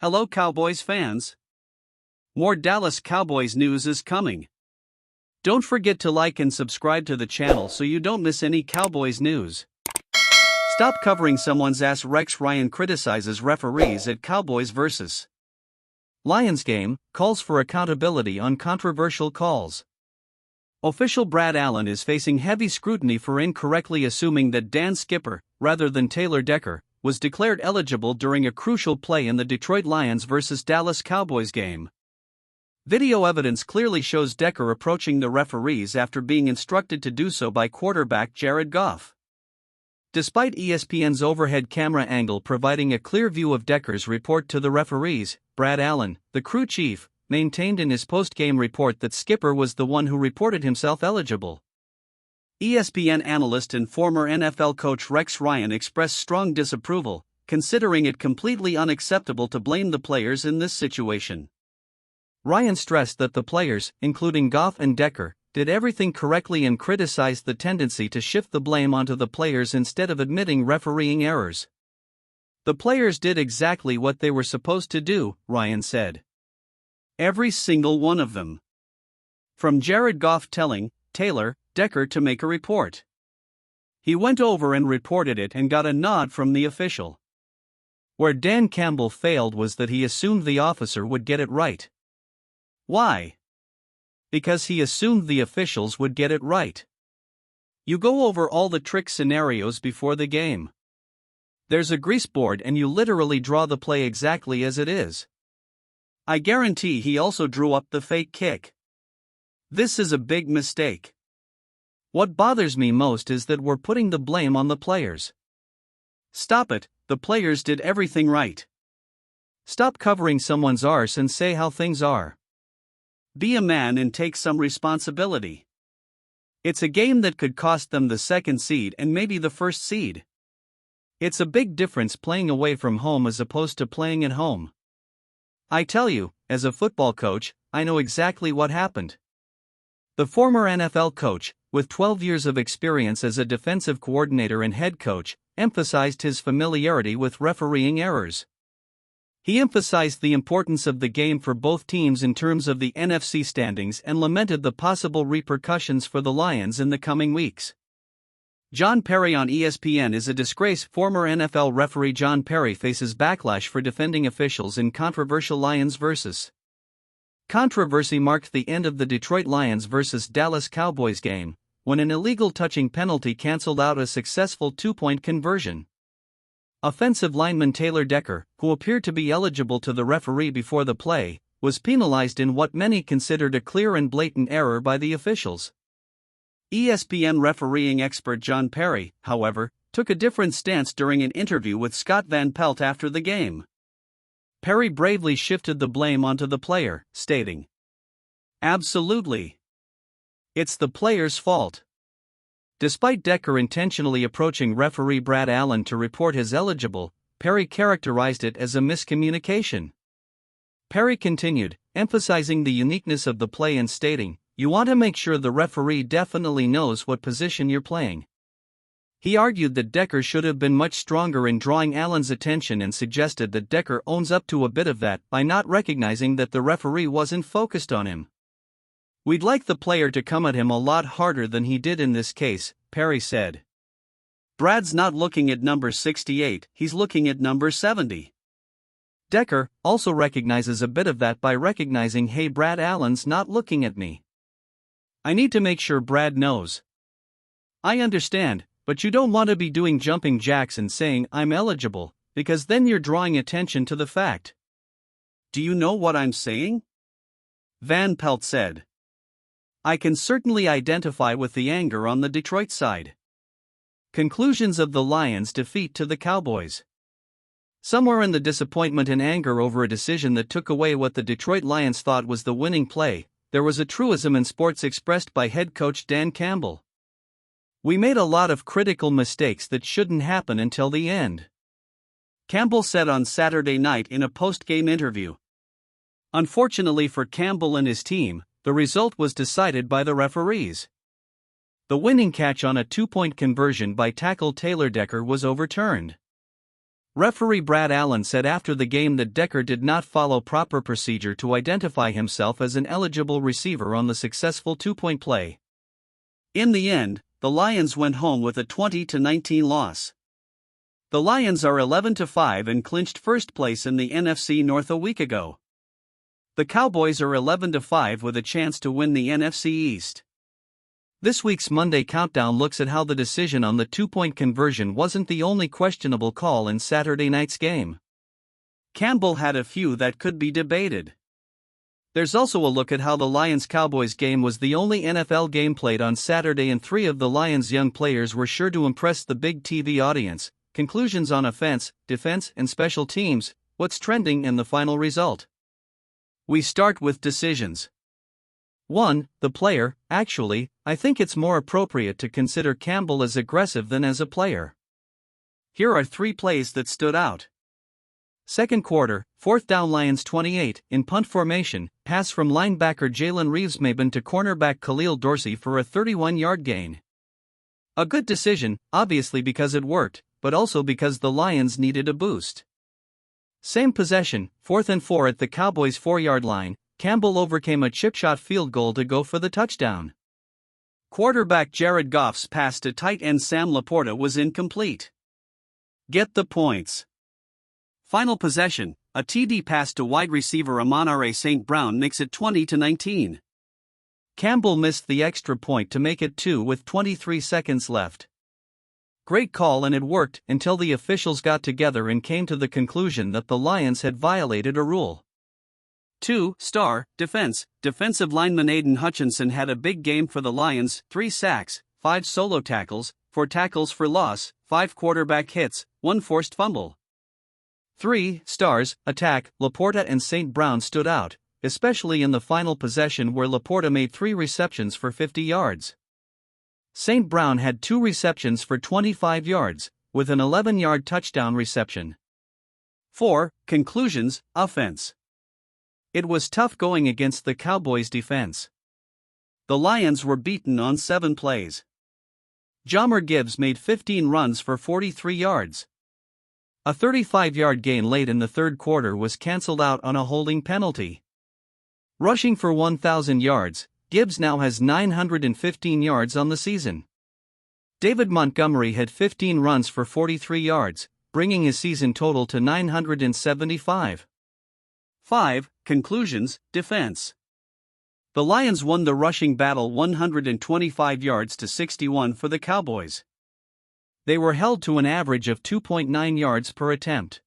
Hello Cowboys fans! More Dallas Cowboys news is coming. Don't forget to like and subscribe to the channel so you don't miss any Cowboys news. Stop covering someone's ass. Rex Ryan criticizes referees at Cowboys vs. Lions game, calls for accountability on controversial calls. Official Brad Allen is facing heavy scrutiny for incorrectly assuming that Dan Skipper, rather than Taylor Decker, was declared eligible during a crucial play in the Detroit Lions vs. Dallas Cowboys game. Video evidence clearly shows Decker approaching the referees after being instructed to do so by quarterback Jared Goff. Despite ESPN's overhead camera angle providing a clear view of Decker's report to the referees, Brad Allen, the crew chief, maintained in his post-game report that Skipper was the one who reported himself eligible. ESPN analyst and former NFL coach Rex Ryan expressed strong disapproval, considering it completely unacceptable to blame the players in this situation. Ryan stressed that the players, including Goff and Decker, did everything correctly and criticized the tendency to shift the blame onto the players instead of admitting refereeing errors. The players did exactly what they were supposed to do, Ryan said. Every single one of them. From Jared Goff telling Taylor Decker to make a report. He went over and reported it and got a nod from the official. Where Dan Campbell failed was that he assumed the officer would get it right. Why? Because he assumed the officials would get it right. You go over all the trick scenarios before the game. There's a grease board and you literally draw the play exactly as it is. I guarantee he also drew up the fake kick. This is a big mistake. What bothers me most is that we're putting the blame on the players. Stop it, the players did everything right. Stop covering someone's arse and say how things are. Be a man and take some responsibility. It's a game that could cost them the second seed and maybe the first seed. It's a big difference playing away from home as opposed to playing at home. I tell you, as a football coach, I know exactly what happened. The former NFL coach, with 12 years of experience as a defensive coordinator and head coach, emphasized his familiarity with refereeing errors. He emphasized the importance of the game for both teams in terms of the NFC standings and lamented the possible repercussions for the Lions in the coming weeks. John Perry on ESPN is a disgrace. Former NFL referee John Perry faces backlash for defending officials in controversial Lions vs. Controversy marked the end of the Detroit Lions vs. Dallas Cowboys game, when an illegal touching penalty canceled out a successful two-point conversion. Offensive lineman Taylor Decker, who appeared to be eligible to the referee before the play, was penalized in what many considered a clear and blatant error by the officials. ESPN refereeing expert John Perry, however, took a different stance during an interview with Scott Van Pelt after the game. Perry bravely shifted the blame onto the player, stating, "Absolutely. It's the player's fault." Despite Decker intentionally approaching referee Brad Allen to report his eligible, Perry characterized it as a miscommunication. Perry continued, emphasizing the uniqueness of the play and stating, "You want to make sure the referee definitely knows what position you're playing." He argued that Decker should have been much stronger in drawing Allen's attention and suggested that Decker owns up to a bit of that by not recognizing that the referee wasn't focused on him. "We'd like the player to come at him a lot harder than he did in this case," Perry said. "Brad's not looking at number 68, he's looking at number 70. Decker also recognizes a bit of that by recognizing, hey, Brad Allen's not looking at me. I need to make sure Brad knows. I understand, but you don't want to be doing jumping jacks and saying I'm eligible, because then you're drawing attention to the fact." "Do you know what I'm saying?" Van Pelt said. "I can certainly identify with the anger on the Detroit side." Conclusions of the Lions' defeat to the Cowboys. Somewhere in the disappointment and anger over a decision that took away what the Detroit Lions thought was the winning play, there was a truism in sports expressed by head coach Dan Campbell. "We made a lot of critical mistakes that shouldn't happen until the end," Campbell said on Saturday night in a post-game interview. Unfortunately for Campbell and his team, the result was decided by the referees. The winning catch on a two-point conversion by tackle Taylor Decker was overturned. Referee Brad Allen said after the game that Decker did not follow proper procedure to identify himself as an eligible receiver on the successful two-point play. In the end, the Lions went home with a 20-19 loss. The Lions are 11-5 and clinched first place in the NFC North a week ago. The Cowboys are 11-5 with a chance to win the NFC East. This week's Monday Countdown looks at how the decision on the two-point conversion wasn't the only questionable call in Saturday night's game. Campbell had a few that could be debated. There's also a look at how the Lions-Cowboys game was the only NFL game played on Saturday and three of the Lions' young players were sure to impress the big TV audience. Conclusions on offense, defense, and special teams, what's trending and the final result. We start with decisions. 1. The player. Actually, I think it's more appropriate to consider Campbell as aggressive than as a player. Here are 3 plays that stood out. Second quarter, 4th down Lions 28, in punt formation, pass from linebacker Jalen Reeves-Maybin to cornerback Khalil Dorsey for a 31-yard gain. A good decision, obviously because it worked, but also because the Lions needed a boost. Same possession, 4th and 4 at the Cowboys' 4-yard line, Campbell overcame a chip shot field goal to go for the touchdown. Quarterback Jared Goff's pass to tight end Sam Laporta was incomplete. Get the points. Final possession, a TD pass to wide receiver Amon-Ra St. Brown makes it 20-19. Campbell missed the extra point to make it 2 with 23 seconds left. Great call, and it worked until the officials got together and came to the conclusion that the Lions had violated a rule. 2. Defense. Defensive lineman Aiden Hutchinson had a big game for the Lions, 3 sacks, 5 solo tackles, 4 tackles for loss, 5 quarterback hits, 1 forced fumble. 3. Attack. Laporta and St. Brown stood out, especially in the final possession where Laporta made 3 receptions for 50 yards. St. Brown had 2 receptions for 25 yards, with an 11-yard touchdown reception. 4. Conclusions. Offense. It was tough going against the Cowboys' defense. The Lions were beaten on 7 plays. Jahmyr Gibbs made 15 runs for 43 yards. A 35-yard gain late in the third quarter was canceled out on a holding penalty. Rushing for 1,000 yards, Gibbs now has 915 yards on the season. David Montgomery had 15 runs for 43 yards, bringing his season total to 975. 5. Conclusions. Defense. The Lions won the rushing battle 125 yards to 61 for the Cowboys. They were held to an average of 2.9 yards per attempt.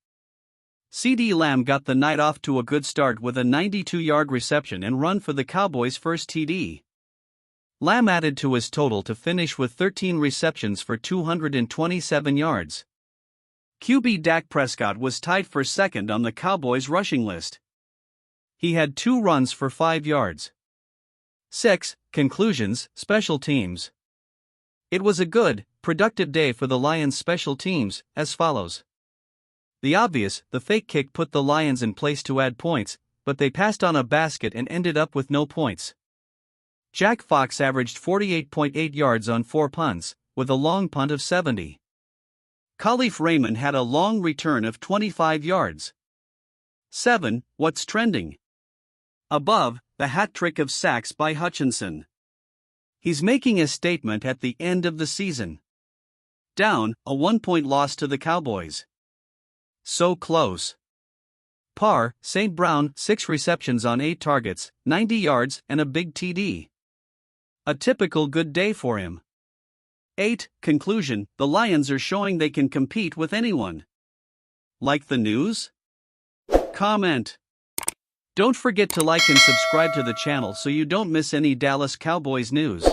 CeeDee Lamb got the night off to a good start with a 92-yard reception and run for the Cowboys' first TD. Lamb added to his total to finish with 13 receptions for 227 yards. QB Dak Prescott was tied for second on the Cowboys' rushing list. He had 2 runs for 5 yards. 6. Conclusions. Special teams. It was a good, productive day for the Lions' special teams, as follows. The obvious, the fake kick put the Lions in place to add points, but they passed on a basket and ended up with no points. Jack Fox averaged 48.8 yards on 4 punts, with a long punt of 70. Khalif Raymond had a long return of 25 yards. 7. What's trending? Above, the hat trick of sacks by Hutchinson. He's making a statement at the end of the season. Down, a 1-point loss to the Cowboys. So close. Par, St. Brown, 6 receptions on 8 targets, 90 yards, and a big TD. A typical good day for him. 8. Conclusion. The Lions are showing they can compete with anyone. Like the news? Comment. Don't forget to like and subscribe to the channel so you don't miss any Dallas Cowboys news.